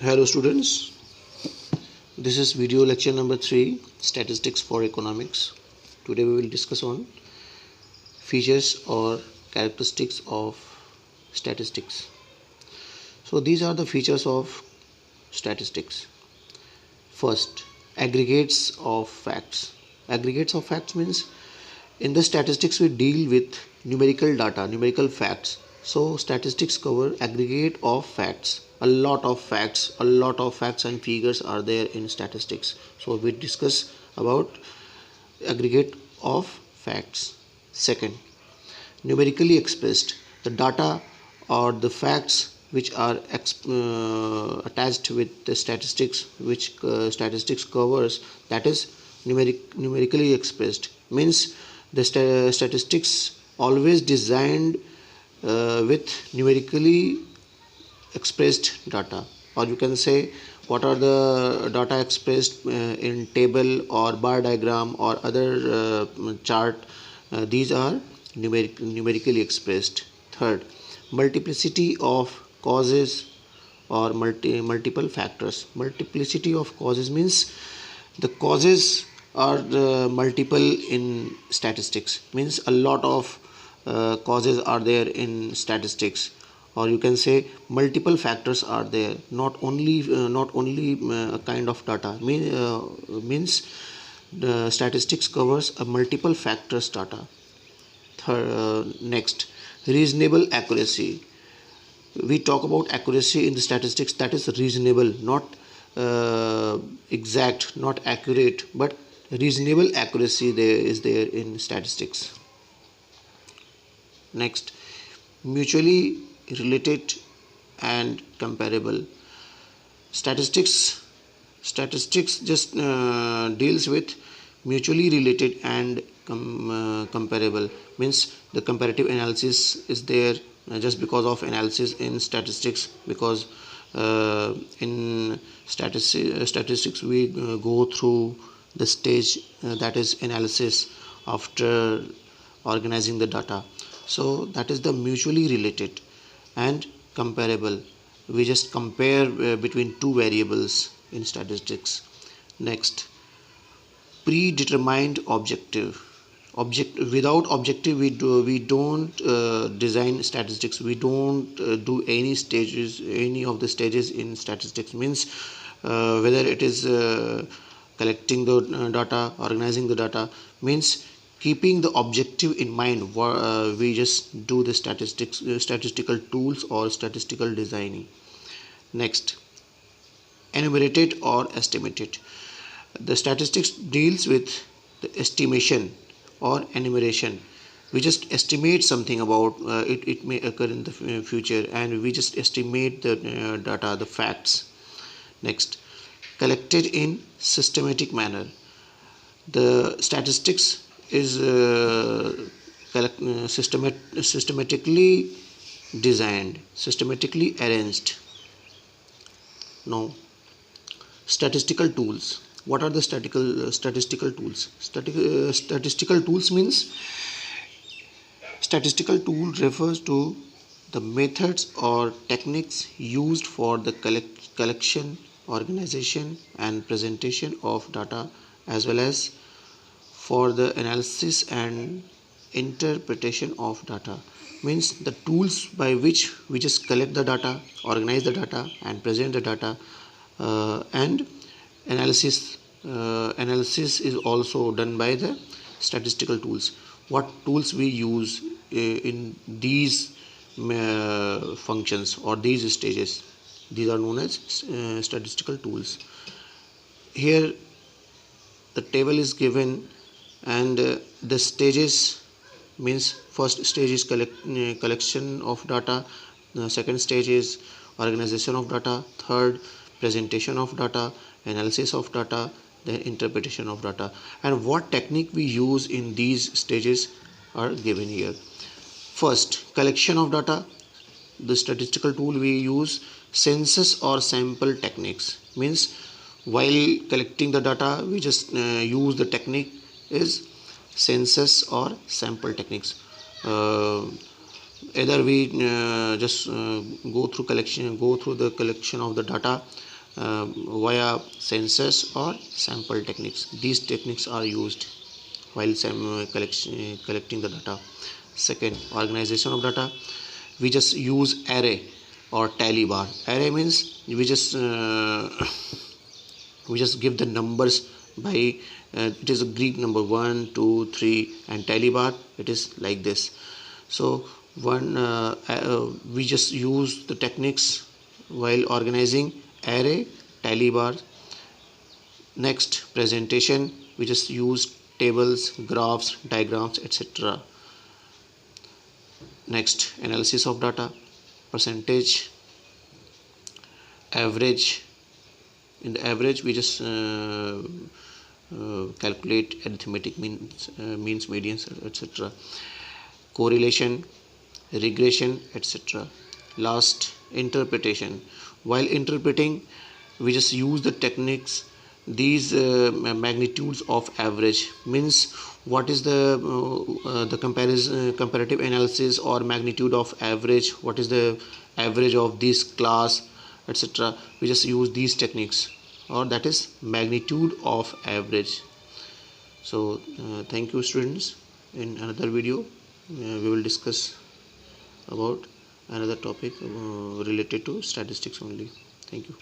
Hello students, this is video lecture number 3, Statistics for Economics. Today we will discuss on features or characteristics of statistics. So these are the features of statistics. First, aggregates of facts. Aggregates of facts means in the statistics we deal with numerical data, numerical facts. So statistics cover aggregate of facts. A lot of facts and figures are there in statistics. So we discuss about aggregate of facts. Second, numerically expressed, the data or the facts which are attached with the statistics, which statistics covers, that is numerically expressed, means the statistics always designed with numerically expressed data, or you can say what are the data expressed in table or bar diagram or other chart. These are numerically expressed. Third, multiplicity of causes or multiple factors. Multiplicity of causes means the causes are multiple in statistics, means a lot of causes are there in statistics, or you can say multiple factors are there, not only a kind of data. Means the statistics covers a multiple factors data. Next, reasonable accuracy. We talk about accuracy in the statistics, that is reasonable, not exact, not accurate, but reasonable accuracy there is there in statistics. Next, mutually related and comparable. Statistics just deals with mutually related and comparable, means the comparative analysis is there just because of analysis in statistics, because in statistics we go through the stage that is analysis after organizing the data. So that is the mutually related and comparable. We just compare between two variables in statistics. Next, predetermined objective. Without objective we don't design statistics. We don't do any of the stages in statistics, means whether it is collecting the data, organizing the data, means keeping the objective in mind. We just do the statistical tools or statistical designing. Next, enumerated or estimated. The statistics deals with the estimation or enumeration. We just estimate something about it may occur in the future, and we just estimate the data, the facts. Next, collected in systematic manner. The statistics is systematically designed, systematically arranged. Now, statistical tools. What are the statistical tools? Statistical tools means statistical tool refers to the methods or techniques used for the collection, organization and presentation of data, as well as for the analysis and interpretation of data. Means the tools by which we just collect the data, organize the data and present the data, and analysis is also done by the statistical tools. What tools we use in these functions or these stages, these are known as statistical tools. Here the table is given, and the stages means first stage is collection of data, the second stage is organization of data, third presentation of data, analysis of data, then interpretation of data. And what technique we use in these stages are given here. First, collection of data. The statistical tool we use census or sample techniques, means while collecting the data we just use the technique is census or sample techniques. Either we just go through the collection of the data via census or sample techniques. These techniques are used while collecting the data. Second, organization of data. We just use array or tally bar. Array means we just give the numbers by it is a Greek number 1 2 3, and tally bar it is like this. So we just use the techniques while organizing array, tally bar. Next, presentation. We just use tables, graphs, diagrams, etc. Next, analysis of data. Percentage, average. In the average we just calculate arithmetic means, medians, etc. Correlation, regression, etc. Last, interpretation. While interpreting we just use the techniques. These magnitudes of average means what is the comparative analysis or magnitude of average, what is the average of this class, etc. We just use these techniques, or that is magnitude of average. So thank you students. In another video we will discuss about another topic related to statistics only. Thank you.